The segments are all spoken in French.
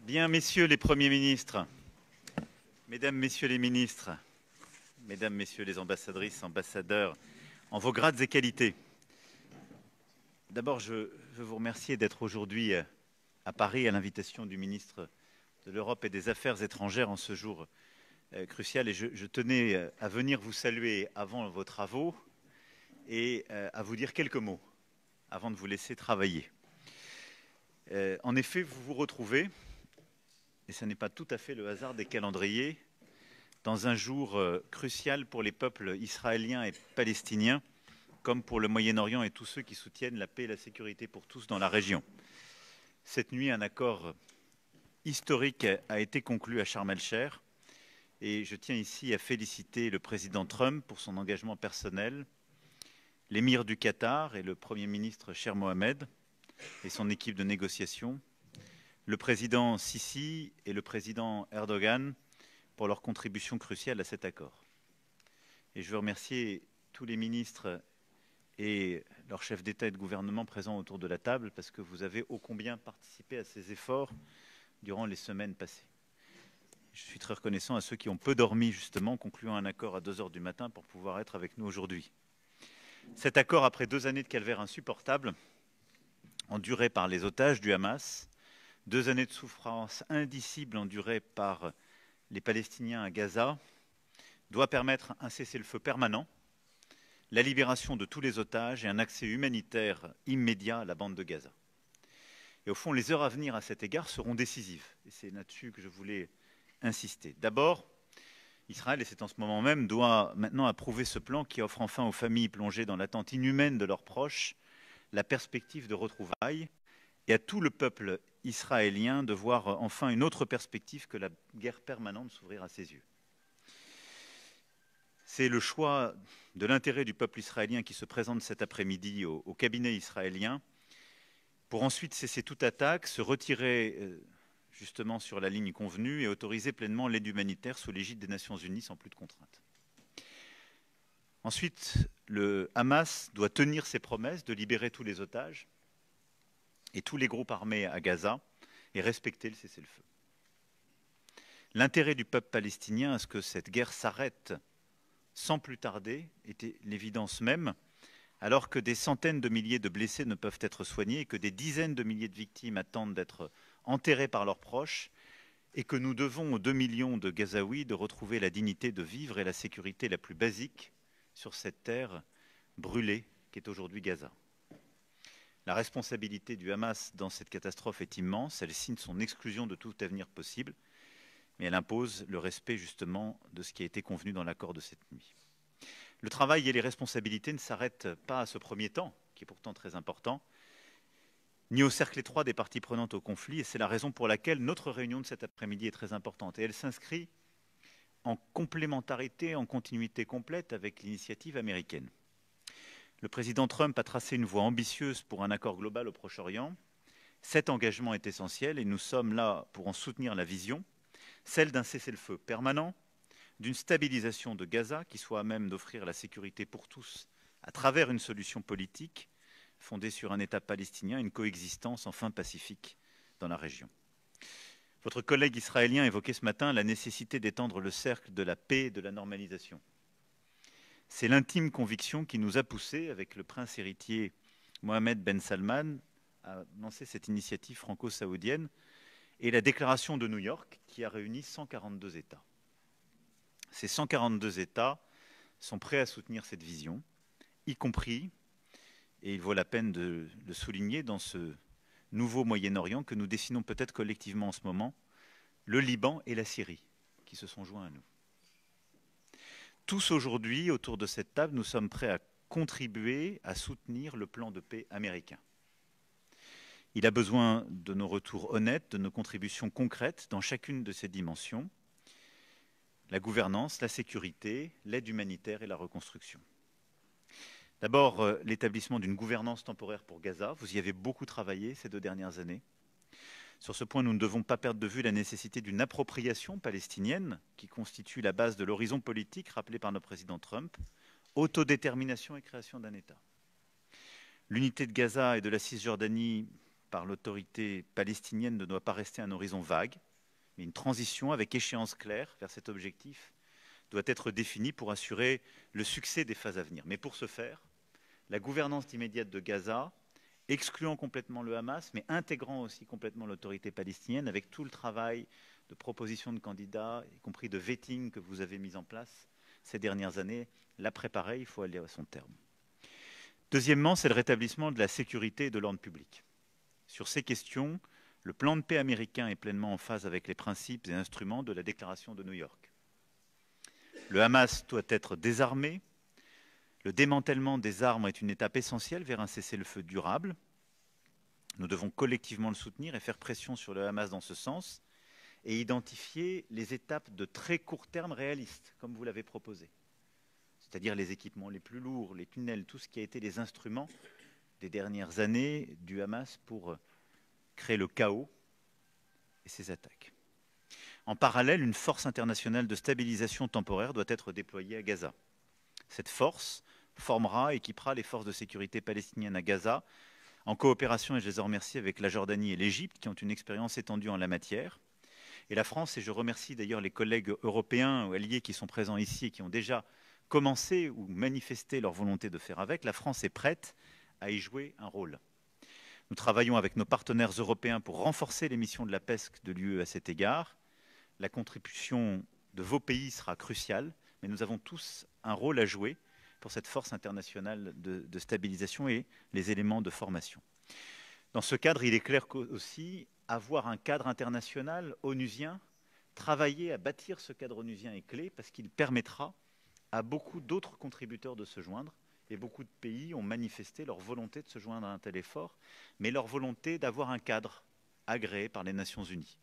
Bien, messieurs les premiers ministres, mesdames, messieurs les ministres, mesdames, messieurs les ambassadrices, ambassadeurs, en vos grades et qualités. D'abord, je veux vous remercier d'être aujourd'hui à Paris à l'invitation du ministre de l'Europe et des Affaires étrangères en ce jour crucial. Et je tenais à venir vous saluer avant vos travaux et à vous dire quelques mots avant de vous laisser travailler. En effet, vous vous retrouvez, et ce n'est pas tout à fait le hasard des calendriers, dans un jour crucial pour les peuples israéliens et palestiniens, comme pour le Moyen-Orient et tous ceux qui soutiennent la paix et la sécurité pour tous dans la région. Cette nuit, un accord historique a été conclu à Sharm el-Sheikh, et je tiens ici à féliciter le président Trump pour son engagement personnel, l'émir du Qatar et le Premier ministre Sheikh Mohammed et son équipe de négociation, le président Sisi et le président Erdogan pour leur contribution cruciale à cet accord. Et je veux remercier tous les ministres et leurs chefs d'État et de gouvernement présents autour de la table parce que vous avez ô combien participé à ces efforts durant les semaines passées. Je suis très reconnaissant à ceux qui ont peu dormi justement, concluant un accord à 2 heures du matin pour pouvoir être avec nous aujourd'hui. Cet accord, après 2 années de calvaire insupportable, enduré par les otages du Hamas, 2 années de souffrance indicible endurée par les Palestiniens à Gaza, doit permettre un cessez-le-feu permanent, la libération de tous les otages et un accès humanitaire immédiat à la bande de Gaza. Et au fond, les heures à venir à cet égard seront décisives. Et c'est là-dessus que je voulais insister. D'abord, Israël, et c'est en ce moment même, doit maintenant approuver ce plan qui offre enfin aux familles plongées dans l'attente inhumaine de leurs proches la perspective de retrouvailles et à tout le peuple israélien de voir enfin une autre perspective que la guerre permanente s'ouvrir à ses yeux. C'est le choix de l'intérêt du peuple israélien qui se présente cet après-midi au cabinet israélien pour ensuite cesser toute attaque, se retirer justement sur la ligne convenue et autoriser pleinement l'aide humanitaire sous l'égide des Nations Unies sans plus de contraintes. Ensuite, le Hamas doit tenir ses promesses de libérer tous les otages et tous les groupes armés à Gaza et respecter le cessez-le-feu. L'intérêt du peuple palestinien à ce que cette guerre s'arrête sans plus tarder était l'évidence même, alors que des centaines de milliers de blessés ne peuvent être soignés et que des dizaines de milliers de victimes attendent d'être enterrés par leurs proches et que nous devons aux 2 millions de Gazaouis de retrouver la dignité de vivre et la sécurité la plus basique sur cette terre brûlée qu'est aujourd'hui Gaza. La responsabilité du Hamas dans cette catastrophe est immense, elle signe son exclusion de tout avenir possible, mais elle impose le respect justement de ce qui a été convenu dans l'accord de cette nuit. Le travail et les responsabilités ne s'arrêtent pas à ce premier temps, qui est pourtant très important, ni au cercle étroit des parties prenantes au conflit, et c'est la raison pour laquelle notre réunion de cet après-midi est très importante. Et elle s'inscrit en complémentarité, en continuité complète avec l'initiative américaine. Le président Trump a tracé une voie ambitieuse pour un accord global au Proche-Orient. Cet engagement est essentiel et nous sommes là pour en soutenir la vision, celle d'un cessez-le-feu permanent, d'une stabilisation de Gaza qui soit à même d'offrir la sécurité pour tous à travers une solution politique fondée sur un État palestinien et une coexistence enfin pacifique dans la région. Votre collègue israélien évoquait ce matin la nécessité d'étendre le cercle de la paix et de la normalisation. C'est l'intime conviction qui nous a poussés, avec le prince héritier Mohammed Ben Salman, à lancer cette initiative franco-saoudienne et la déclaration de New York qui a réuni 142 États. Ces 142 États sont prêts à soutenir cette vision, y compris, et il vaut la peine de le souligner, dans ce nouveau Moyen-Orient que nous dessinons peut-être collectivement en ce moment, le Liban et la Syrie, qui se sont joints à nous. Tous aujourd'hui, autour de cette table, nous sommes prêts à contribuer à soutenir le plan de paix américain. Il a besoin de nos retours honnêtes, de nos contributions concrètes dans chacune de ces dimensions, la gouvernance, la sécurité, l'aide humanitaire et la reconstruction. D'abord, l'établissement d'une gouvernance temporaire pour Gaza. Vous y avez beaucoup travaillé ces 2 dernières années. Sur ce point, nous ne devons pas perdre de vue la nécessité d'une appropriation palestinienne qui constitue la base de l'horizon politique rappelé par notre président Trump, autodétermination et création d'un État. L'unité de Gaza et de la Cisjordanie par l'autorité palestinienne ne doit pas rester un horizon vague, mais une transition avec échéance claire vers cet objectif doit être définie pour assurer le succès des phases à venir. Mais pour ce faire, la gouvernance immédiate de Gaza, excluant complètement le Hamas, mais intégrant aussi complètement l'autorité palestinienne, avec tout le travail de proposition de candidats, y compris de vetting que vous avez mis en place ces dernières années, l'a préparé, il faut aller à son terme. Deuxièmement, c'est le rétablissement de la sécurité et de l'ordre public. Sur ces questions, le plan de paix américain est pleinement en phase avec les principes et instruments de la déclaration de New York. Le Hamas doit être désarmé. Le démantèlement des armes est une étape essentielle vers un cessez-le-feu durable. Nous devons collectivement le soutenir et faire pression sur le Hamas dans ce sens et identifier les étapes de très court terme réalistes, comme vous l'avez proposé. C'est-à-dire les équipements les plus lourds, les tunnels, tout ce qui a été les instruments des dernières années du Hamas pour créer le chaos et ses attaques. En parallèle, une force internationale de stabilisation temporaire doit être déployée à Gaza. Cette force formera et équipera les forces de sécurité palestiniennes à Gaza, en coopération, et je les en remercie, avec la Jordanie et l'Égypte, qui ont une expérience étendue en la matière. Et la France, et je remercie d'ailleurs les collègues européens ou alliés qui sont présents ici et qui ont déjà commencé ou manifesté leur volonté de faire avec, la France est prête à y jouer un rôle. Nous travaillons avec nos partenaires européens pour renforcer les missions de la PESC de l'UE à cet égard. La contribution de vos pays sera cruciale, mais nous avons tous un rôle à jouer pour cette force internationale de stabilisation et les éléments de formation. Dans ce cadre, il est clair aussi avoir un cadre international onusien, travailler à bâtir ce cadre onusien est clé parce qu'il permettra à beaucoup d'autres contributeurs de se joindre. Et beaucoup de pays ont manifesté leur volonté de se joindre à un tel effort, mais leur volonté d'avoir un cadre agréé par les Nations Unies.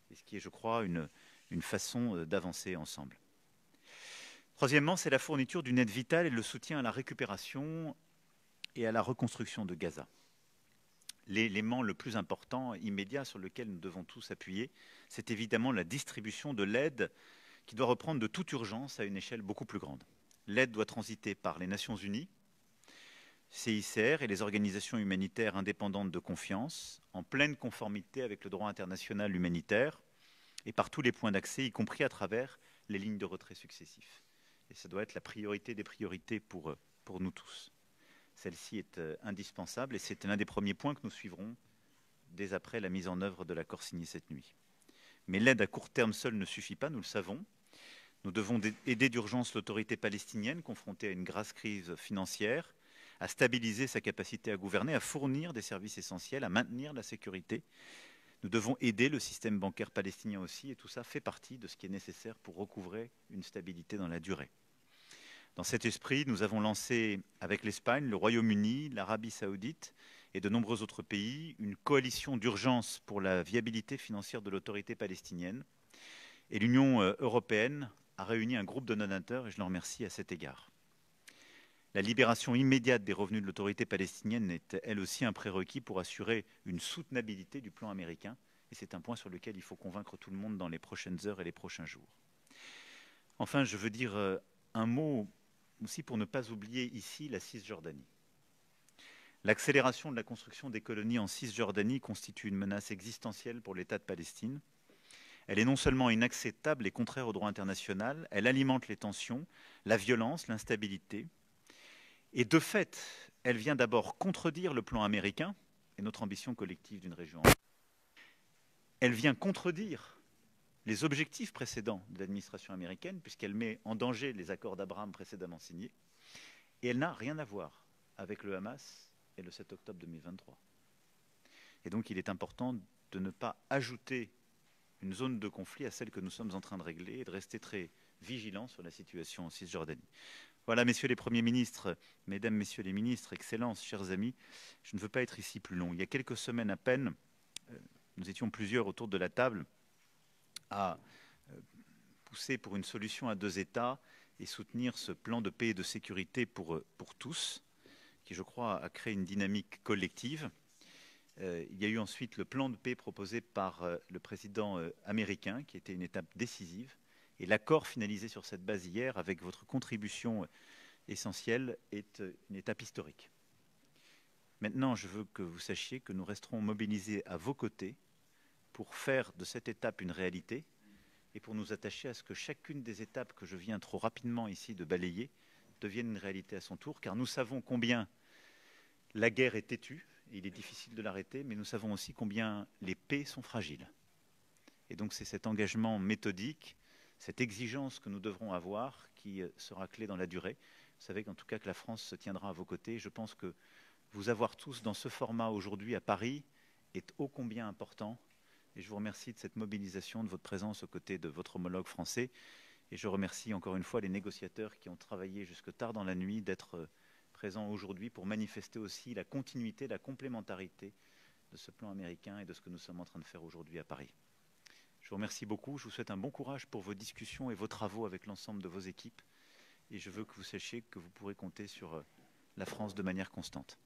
Et ce qui est, je crois, une façon d'avancer ensemble. Troisièmement, c'est la fourniture d'une aide vitale et le soutien à la récupération et à la reconstruction de Gaza. L'élément le plus important, immédiat, sur lequel nous devons tous appuyer, c'est évidemment la distribution de l'aide qui doit reprendre de toute urgence à une échelle beaucoup plus grande. L'aide doit transiter par les Nations Unies, CICR et les organisations humanitaires indépendantes de confiance, en pleine conformité avec le droit international humanitaire, et par tous les points d'accès, y compris à travers les lignes de retrait successifs. Et ça doit être la priorité des priorités pour nous tous. Celle-ci est indispensable et c'est l'un des premiers points que nous suivrons dès après la mise en œuvre de l'accord signé cette nuit. Mais l'aide à court terme seule ne suffit pas, nous le savons. Nous devons aider d'urgence l'autorité palestinienne confrontée à une grasse crise financière, à stabiliser sa capacité à gouverner, à fournir des services essentiels, à maintenir la sécurité. Nous devons aider le système bancaire palestinien aussi, et tout ça fait partie de ce qui est nécessaire pour recouvrer une stabilité dans la durée. Dans cet esprit, nous avons lancé avec l'Espagne, le Royaume-Uni, l'Arabie saoudite et de nombreux autres pays une coalition d'urgence pour la viabilité financière de l'autorité palestinienne. Et l'Union européenne a réuni un groupe de donateurs et je l'en remercie à cet égard. La libération immédiate des revenus de l'autorité palestinienne est elle aussi un prérequis pour assurer une soutenabilité du plan américain. Et c'est un point sur lequel il faut convaincre tout le monde dans les prochaines heures et les prochains jours. Enfin, je veux dire un mot aussi pour ne pas oublier ici la Cisjordanie. L'accélération de la construction des colonies en Cisjordanie constitue une menace existentielle pour l'État de Palestine. Elle est non seulement inacceptable et contraire au droit international, elle alimente les tensions, la violence, l'instabilité. Et de fait, elle vient d'abord contredire le plan américain et notre ambition collective d'une région. Elle vient contredire les objectifs précédents de l'administration américaine, puisqu'elle met en danger les accords d'Abraham précédemment signés, et elle n'a rien à voir avec le Hamas et le 7 octobre 2023. Et donc il est important de ne pas ajouter une zone de conflit à celle que nous sommes en train de régler et de rester très vigilants sur la situation en Cisjordanie. Voilà, messieurs les premiers ministres, mesdames, messieurs les ministres, excellences, chers amis, je ne veux pas être ici plus long. Il y a quelques semaines à peine, nous étions plusieurs autour de la table à pousser pour une solution à deux États et soutenir ce plan de paix et de sécurité pour tous, qui, je crois, a créé une dynamique collective. Il y a eu ensuite le plan de paix proposé par le président américain, qui était une étape décisive. Et l'accord finalisé sur cette base hier, avec votre contribution essentielle, est une étape historique. Maintenant, je veux que vous sachiez que nous resterons mobilisés à vos côtés pour faire de cette étape une réalité et pour nous attacher à ce que chacune des étapes que je viens trop rapidement ici de balayer devienne une réalité à son tour, car nous savons combien la guerre est têtue, et il est difficile de l'arrêter, mais nous savons aussi combien les paix sont fragiles. Et donc c'est cet engagement méthodique, cette exigence que nous devrons avoir qui sera clé dans la durée. Vous savez qu'en tout cas que la France se tiendra à vos côtés. Je pense que vous avoir tous dans ce format aujourd'hui à Paris est ô combien important. Et je vous remercie de cette mobilisation, de votre présence aux côtés de votre homologue français. Et je remercie encore une fois les négociateurs qui ont travaillé jusque tard dans la nuit d'être présents aujourd'hui pour manifester aussi la continuité, la complémentarité de ce plan américain et de ce que nous sommes en train de faire aujourd'hui à Paris. Je vous remercie beaucoup. Je vous souhaite un bon courage pour vos discussions et vos travaux avec l'ensemble de vos équipes. Et je veux que vous sachiez que vous pourrez compter sur la France de manière constante.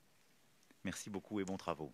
Merci beaucoup et bons travaux.